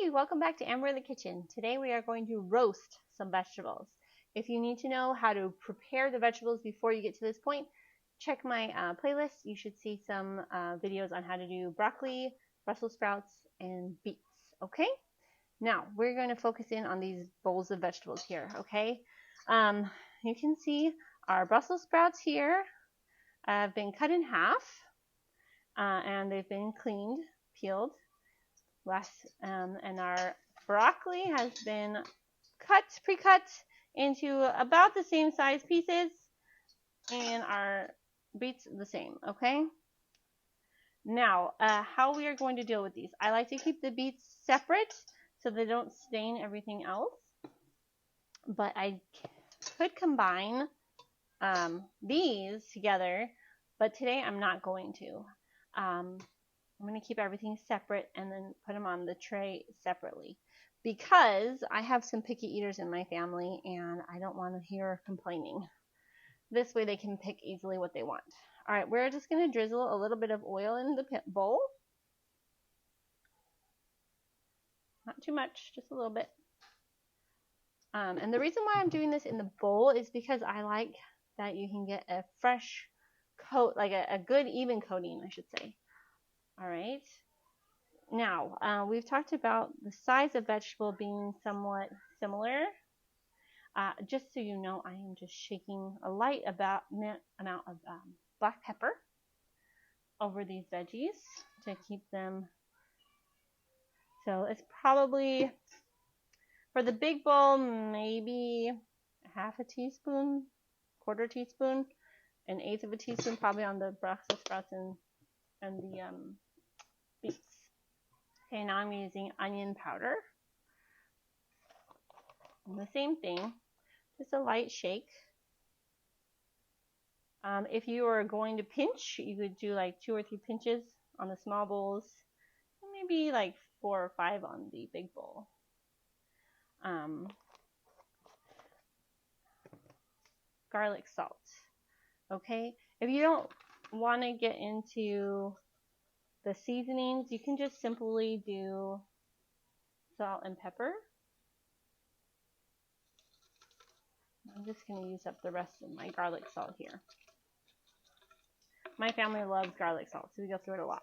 Hi, welcome back to Amber in the Kitchen. Today we are going to roast some vegetables. If you need to know how to prepare the vegetables before you get to this point, check my playlist. You should see some videos on how to do broccoli, Brussels sprouts, and beets. Okay? Now we're going to focus in on these bowls of vegetables here. Okay? You can see our Brussels sprouts here have been cut in half, and they've been cleaned, peeled. And our broccoli has been pre-cut into about the same size pieces, and our beets the same. Okay. Now, how we are going to deal with these? I like to keep the beets separate so they don't stain everything else. But I could combine these together, but today I'm not going to. I'm going to keep everything separate and then put them on the tray separately because I have some picky eaters in my family and I don't want to hear complaining. This way they can pick easily what they want. All right, we're just going to drizzle a little bit of oil in the bowl. Not too much, just a little bit. And the reason why I'm doing this in the bowl is because I like that you can get a fresh coat, like a good even coating, I should say. All right. Now, we've talked about the size of vegetable being somewhat similar. Just so you know, I am just shaking a light amount of black pepper over these veggies to keep them. So it's probably, for the big bowl, maybe half a teaspoon, quarter teaspoon, an eighth of a teaspoon probably on the Brussels sprouts and the beets. Okay, now I'm using onion powder. And the same thing, just a light shake. If you are going to pinch, you could do like 2 or 3 pinches on the small bowls, maybe like 4 or 5 on the big bowl. Garlic salt. Okay, if you don't want to get into the seasonings, you can just simply do salt and pepper. I'm just going to use up the rest of my garlic salt here. My family loves garlic salt, so we go through it a lot.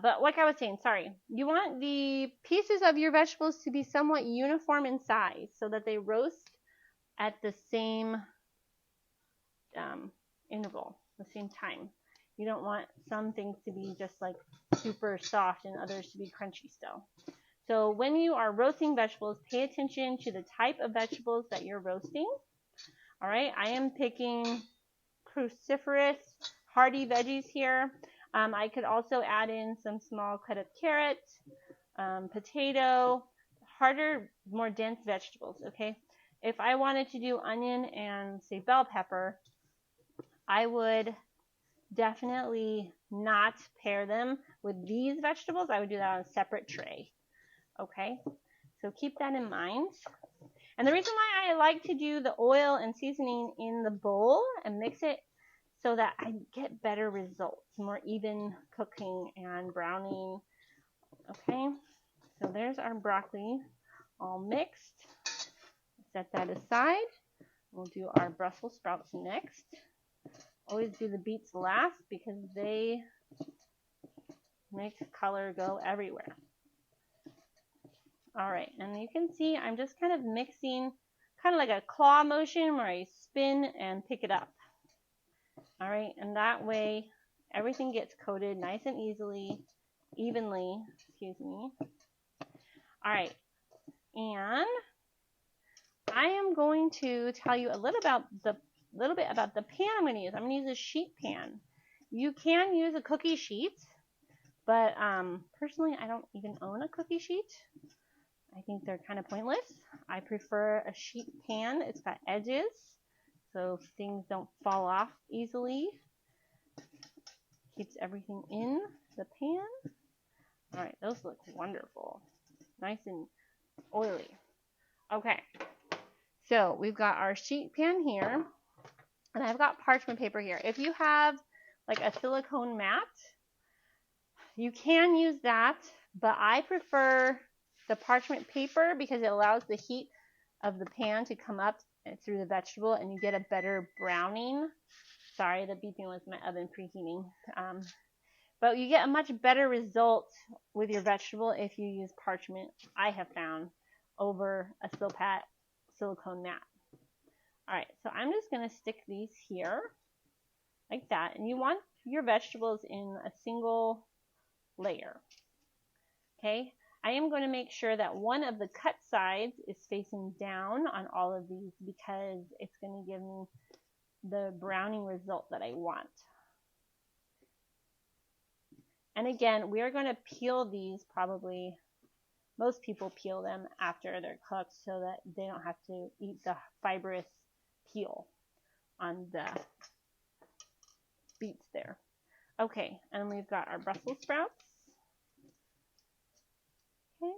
But like I was saying, sorry, you want the pieces of your vegetables to be somewhat uniform in size so that they roast at the same interval, the same time. You don't want some things to be just like super soft and others to be crunchy still. So when you are roasting vegetables, pay attention to the type of vegetables that you're roasting. All right, I am picking cruciferous, hardy veggies here. I could also add in some small cut up carrots, potato, harder, more dense vegetables, okay? If I wanted to do onion and, say, bell pepper, I would definitely not pair them with these vegetables. I would do that on a separate tray, okay? So keep that in mind. And the reason why I like to do the oil and seasoning in the bowl and mix it so that I get better results, more even cooking and browning. Okay, so there's our broccoli all mixed. Set that aside. We'll do our Brussels sprouts next. Always do the beets last because they make color go everywhere. All right, and you can see I'm just kind of mixing, kind of like a claw motion where I spin and pick it up. All right, and that way everything gets coated nice and evenly, excuse me. All right, and I am going to tell you a little bit about the pan I'm going to use. I'm going to use a sheet pan. You can use a cookie sheet, but personally I don't even own a cookie sheet. I think they're kind of pointless. I prefer a sheet pan. It's got edges, so things don't fall off easily. Keeps everything in the pan. All right, those look wonderful. Nice and oily. Okay, so we've got our sheet pan here, and I've got parchment paper here. If you have like a silicone mat, you can use that, but I prefer the parchment paper because it allows the heat of the pan to come up through the vegetable and you get a better browning. Sorry, the beeping was my oven preheating. But you get a much better result with your vegetable if you use parchment, I have found, over a silicone mat. Alright, so I'm just going to stick these here like that. And you want your vegetables in a single layer. Okay, I am going to make sure that one of the cut sides is facing down on all of these because it's going to give me the browning result that I want. And again, we are going to peel these probably, most people peel them after they're cooked so that they don't have to eat the fibrous peel on the beets there. Okay, and we've got our Brussels sprouts. Okay.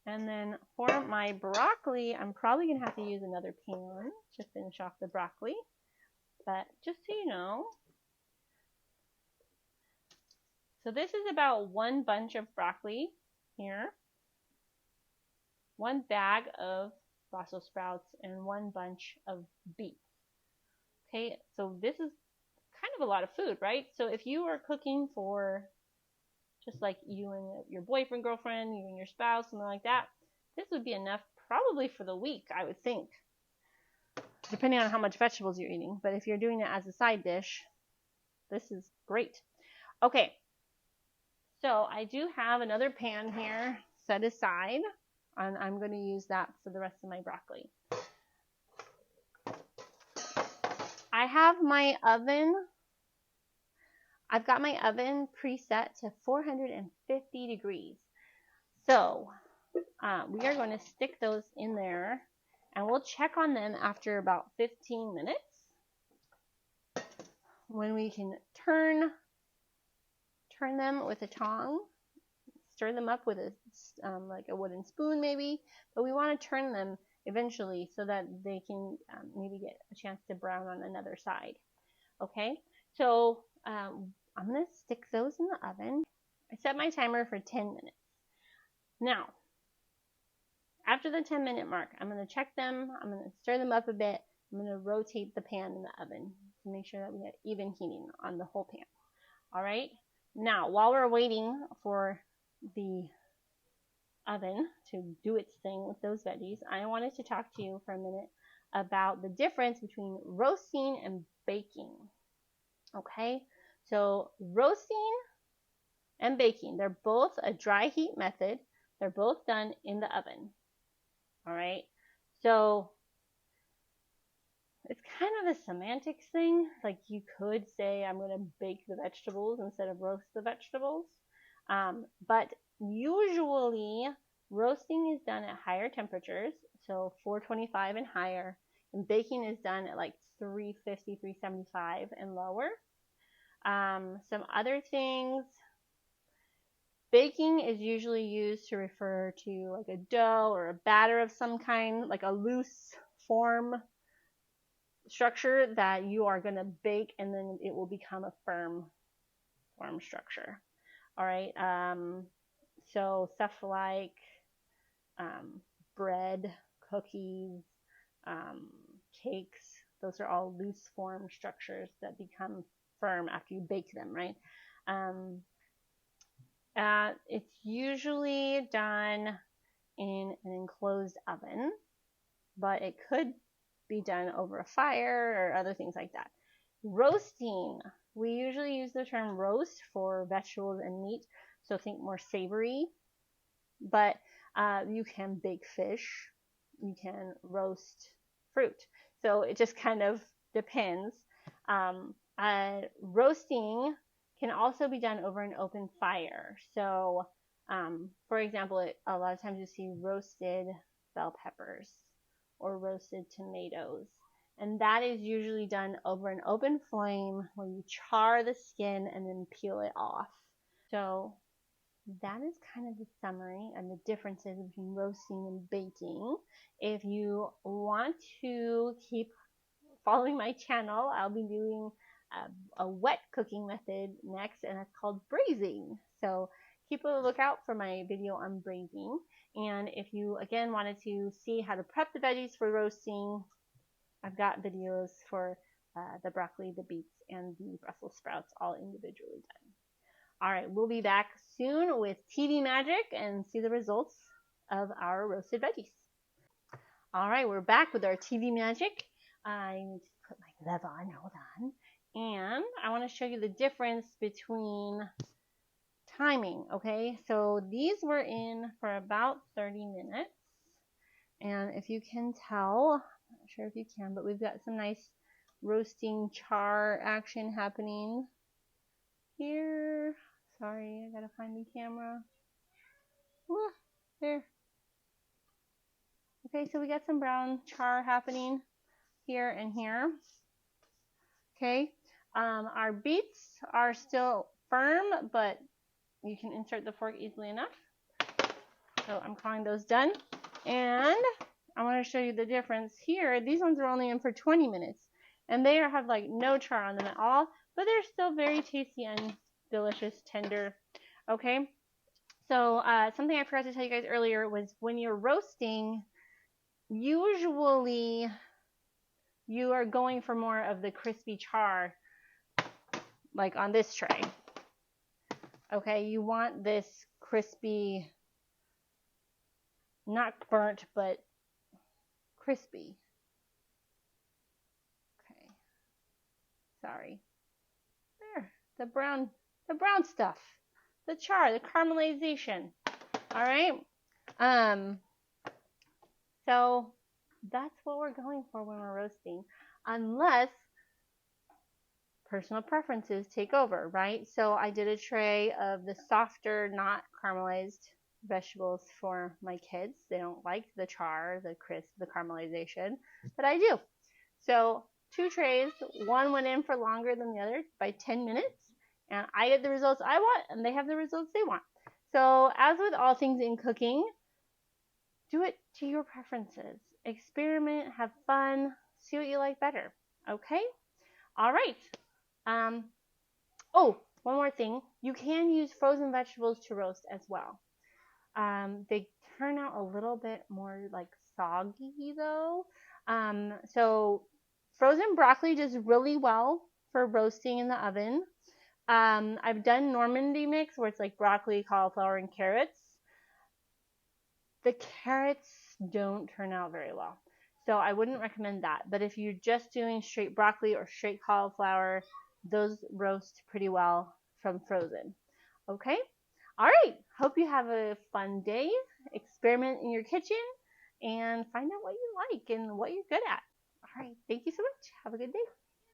And then for my broccoli, I'm probably going to have to use another pan to finish off the broccoli. But just so you know, so this is about one bunch of broccoli here, one bag of Brussels sprouts, and one bunch of beets. Okay, so this is kind of a lot of food, right? So if you are cooking for just like you and your boyfriend, girlfriend, you and your spouse, something like that, this would be enough probably for the week, I would think, depending on how much vegetables you're eating. But if you're doing it as a side dish, this is great. Okay, so I do have another pan here set aside, and I'm going to use that for the rest of my broccoli. I have my oven, I've got my oven preset to 450 degrees. So we are going to stick those in there, and we'll check on them after about 15 minutes when we can turn them with a tong, stir them up with a like a wooden spoon maybe, but we want to turn them eventually so that they can maybe get a chance to brown on another side. Okay, so I'm going to stick those in the oven. I set my timer for 10 minutes. Now, after the 10-minute mark, I'm going to check them, I'm going to stir them up a bit, I'm going to rotate the pan in the oven to make sure that we have even heating on the whole pan. Alright, now while we're waiting for the oven to do its thing with those veggies, I wanted to talk to you for a minute about the difference between roasting and baking. Okay, so roasting and baking, they're both a dry heat method. They're both done in the oven. Alright, so it's kind of a semantics thing. Like you could say I'm going to bake the vegetables instead of roast the vegetables. But usually roasting is done at higher temperatures, so 425 and higher, and baking is done at like 350, 375 and lower. Some other things, baking is usually used to refer to like a dough or a batter of some kind, like a loose form structure that you are going to bake, and then it will become a firm form structure. All right, so stuff like bread, cookies, cakes, those are all loose form structures that become firm after you bake them, right? It's usually done in an enclosed oven, but it could be done over a fire or other things like that. Roasting, we usually use the term roast for vegetables and meat, so think more savory, but you can bake fish, you can roast fruit, so it just kind of depends. Roasting can also be done over an open fire. So, for example, a lot of times you see roasted bell peppers or roasted tomatoes. And that is usually done over an open flame where you char the skin and then peel it off. So that is kind of the summary and the differences between roasting and baking. If you want to keep following my channel, I'll be doing a wet cooking method next, and it's called braising. So keep a lookout for my video on braising. And if you, again, wanted to see how to prep the veggies for roasting, I've got videos for the broccoli, the beets, and the Brussels sprouts all individually done. All right, we'll be back soon with TV magic and see the results of our roasted veggies. All right, we're back with our TV magic. I need to put my glove on, hold on. And I want to show you the difference between timing, okay? So these were in for about 30 minutes. And if you can tell, I'm not sure if you can, but we've got some nice roasting char action happening here. Sorry, I gotta find the camera. Ooh, there. Okay, so we got some brown char happening here and here. Okay, our beets are still firm, but you can insert the fork easily enough. So I'm calling those done. And I want to show you the difference here. These ones are only in for 20 minutes. And they have like no char on them at all, but they're still very tasty and delicious, tender. Okay, so something I forgot to tell you guys earlier was when you're roasting, usually you are going for more of the crispy char, like on this tray. Okay, you want this crispy, not burnt, but crispy. Okay, sorry. There, the brown stuff, the char, the caramelization. All right. So that's what we're going for when we're roasting, unless personal preferences take over, right? So I did a tray of the softer, not caramelized vegetables for my kids. They don't like the char, the crisp, the caramelization, but I do. So 2 trays, one went in for longer than the other by 10 minutes, and I get the results I want, and they have the results they want. So as with all things in cooking, do it to your preferences. Experiment, have fun, see what you like better. Okay? All right. Oh, one more thing. You can use frozen vegetables to roast as well. They turn out a little bit more like soggy though. So frozen broccoli does really well for roasting in the oven. I've done Normandy mix where it's like broccoli, cauliflower, and carrots. The carrots don't turn out very well, so I wouldn't recommend that. But if you're just doing straight broccoli or straight cauliflower, those roast pretty well from frozen. Okay? All right. Hope you have a fun day. Experiment in your kitchen and find out what you like and what you're good at. All right. Thank you so much. Have a good day.